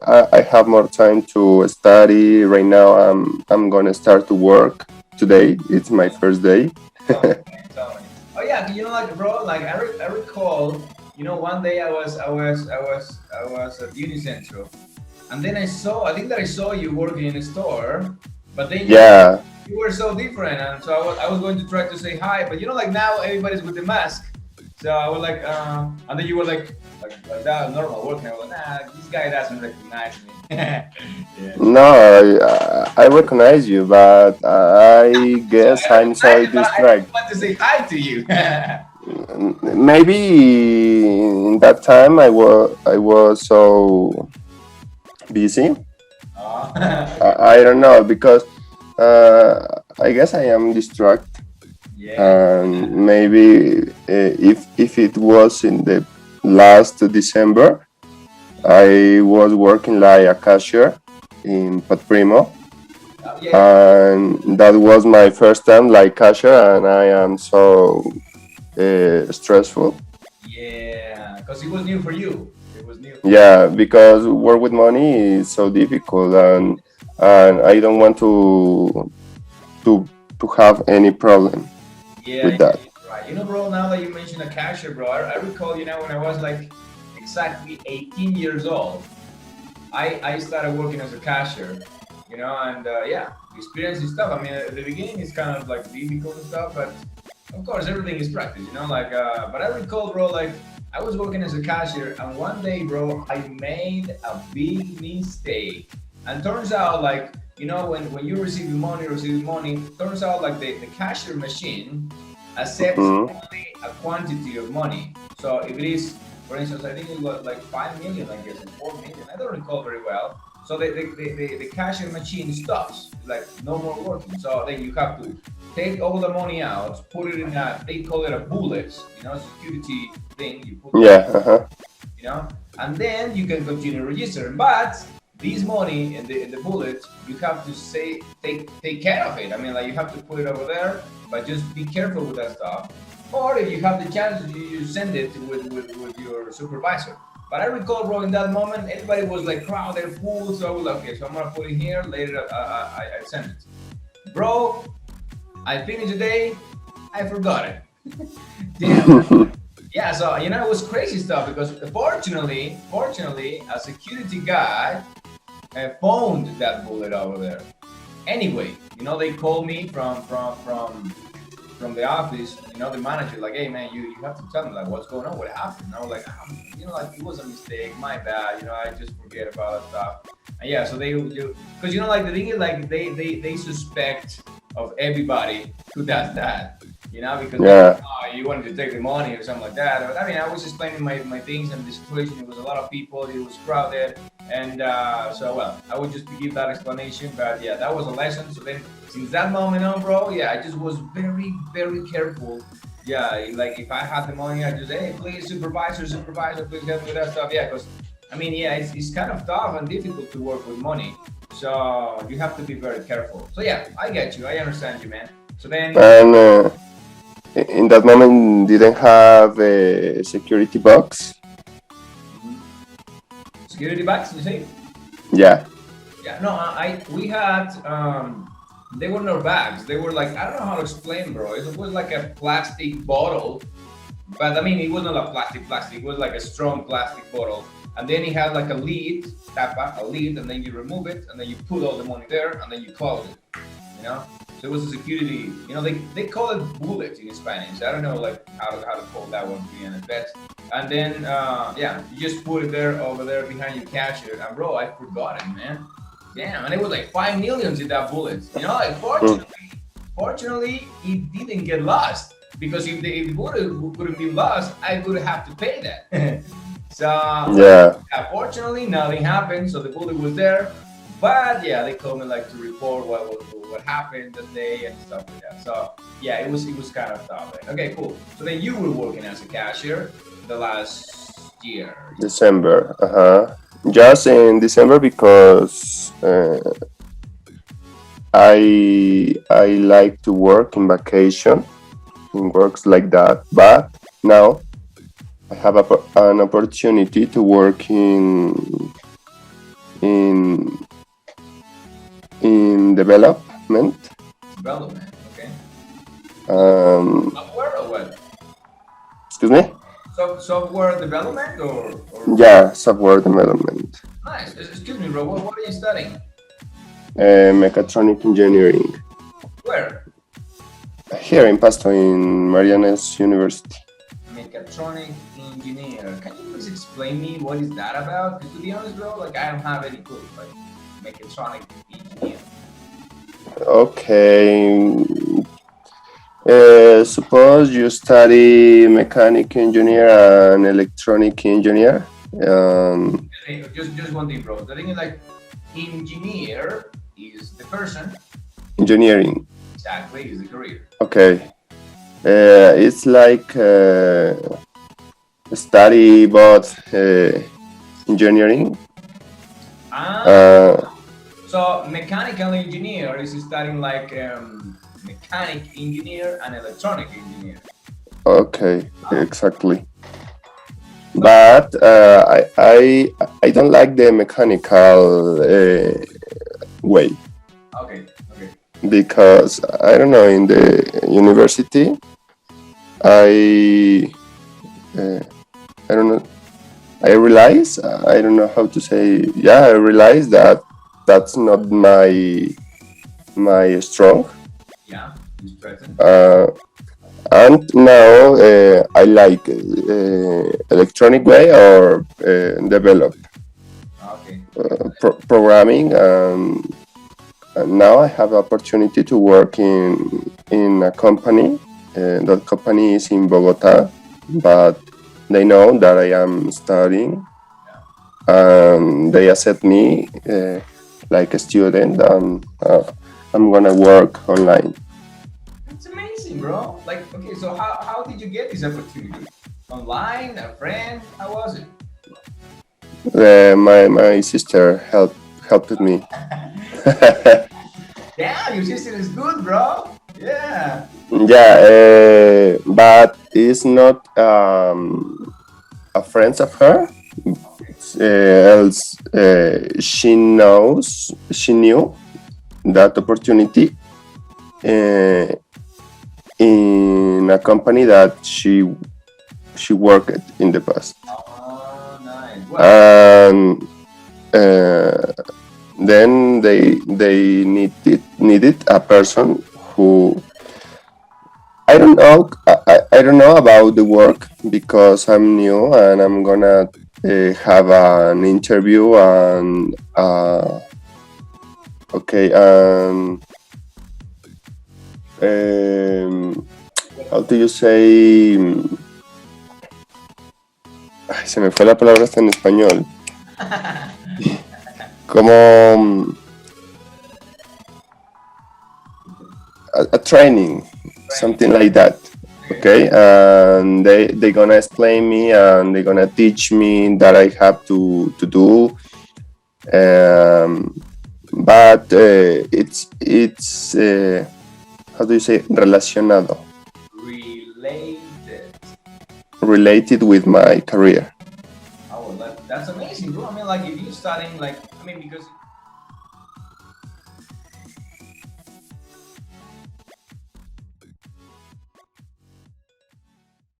I have more time to study. Right now, I'm gonna start to work today. It's my first day. Tell me, man, tell me. Oh yeah, like bro, like I recall, one day I was at Unicentro, and then I think that I saw you working in a store, but then Yeah. you were so different, and so I was going to try to say hi, but like now everybody's with the mask, so I was like, and then you were like that normal working. I was like, nah, this guy doesn't recognize me. Yeah. No, I recognize you, but I So guess I I'm recognize so it, but I didn't distracted. want to say hi to you. Maybe in that time I was so busy. Oh, okay. I don't know because I guess I am distracted, Yeah. and maybe if it was in the last December, I was working like a cashier in Patprimo, Yeah. and that was my first time like cashier, and I am so stressful. Yeah. Because it was new for you. It was new for you. Yeah, because work with money is so difficult, and I don't want to to have any problem Yeah, with yeah, that. you're right. Bro, now that you mentioned a cashier, bro, I recall, when I was like exactly 18 years old, I started working as a cashier, and yeah, the experience is tough. I mean, at the beginning, it's kind of like difficult and stuff, but of course, everything is practice, like, but I recall, bro, like, I was working as a cashier, and one day, bro, I made a big mistake. And turns out, like, when you receive money, turns out, like, the cashier machine accepts Hmm. only a quantity of money. So if it is, for instance, I think it was like 5 million, I guess, and 4 million, I don't recall very well. So the cashier machine stops, like, no more working. So then you have to take all the money out, put it in they call it a bullet, security thing. You put money, Yeah. Uh-huh. you know, and then you can continue registering. But this money in the bullet, you have to say take care of it. I mean, like, you have to put it over there, but just be careful with that stuff. Or if you have the chance, you send it with your supervisor. But I recall, bro, in that moment, everybody was like crowded, full. So I was like, okay, so I'm gonna put it here. Later, I send it, bro. I finished the day. I forgot it. Damn. Yeah, so it was crazy stuff because fortunately, a security guy phoned that bullet over there. Anyway, they called me from the office. The manager, like, hey man, you have to tell me, like, what's going on, what happened. And I was like, like, it was a mistake, my bad. I just forget about that stuff. And yeah, so because like, the thing is, like, they suspect of everybody who does that. Because they think, Yeah. oh, you wanted to take the money or something like that. I mean, I was explaining my things and the situation. It was a lot of people. It was crowded, and so, well, I would just give that explanation. But yeah, that was a lesson. So then, since that moment on, bro, yeah, I just was very, very careful. Yeah, like, if I had the money, I just, hey, please, supervisor, please help me with that stuff. Yeah, because I mean, yeah, it's kind of tough and difficult to work with money. So you have to be very careful. So yeah, I get you. I understand you, man. So then, And in that moment, didn't have a security box. mhm. Security bags, you say? Yeah. Yeah, no, we had they were not bags. They were like, I don't know how to explain, bro. It was like a plastic bottle, but I mean, it wasn't a plastic. It was like a strong plastic bottle, and then it had like a lid, tapa, a lid, and then you remove it, and then you put all the money there, and then you close it. You know. So it was a security. They call it bullet in Spanish. I don't know, like, how to call that one, to be honest. But and then yeah, you just put it there over there behind your cashier. And bro, I forgot it, man. Damn, and it was like 5 millions in that bullet. Like, Mm. fortunately, it didn't get lost, because if it would have been lost, I would have to pay that. So Yeah. yeah, fortunately, nothing happened. So the bullet was there, but yeah, they called me, like, to report what happened that day and stuff like that. So yeah, it was kind of tough. Okay, cool. So then you were working as a cashier the last year. December. Uh-huh. Just in December because I like to work in vacation in works like that. But now I have an opportunity to work in development. Development, okay. Um, Software or what? Excuse me. Software development or Yeah, software development. nice. Excuse me, bro. What are you studying? Mechatronic engineering. Where? Here in Pasto, in Marianas University. Mechatronic engineer. Can you please explain me what is that about? Because to be honest, bro, like I don't have any clue. Like mechatronic engineer. Okay. Suppose you study mechanic engineer and electronic engineer. Hey, just one thing, bro. The thing is like engineer is the person. Engineering. Exactly, is the career. Okay. It's like study both engineering. Ah, so mechanical engineer is studying like mechanic engineer and electronic engineer. Okay, Ah, exactly. so, But I don't like the mechanical way okay, okay. because I don't know, in the university I uh, I don't know, I realize, I don't know how to say, yeah, I realize that that's not my strong. Yeah, he's present. Uh, and now I like electronic way or develop Okay. programming, and now I have the opportunity to work in a company. That company is in Bogota, but they know that I am studying, and they accept me like a student, and I'm gonna work online. It's amazing, bro. Like, okay, so how did you get this opportunity? Online, a friend? How was it? My sister helped me. Yeah, your sister is good, bro. Yeah. Yeah, but it's not a friend of her. Else, she knew that opportunity uh, in a company that she worked in the past, Oh, nice. What? and uh, then they needed a person who, I don't know about the work because I'm new and I'm gonna have an interview, and okay, um, how do you say? Ay, se me fue la palabra hasta en español. Como a training, something like that. Okay, and they gonna explain me and they gonna teach me that I have to do. But it's how do you say relacionado, Related. related with my career. Oh, well, that's amazing, bro. I mean, like, if you're studying, like, I mean, because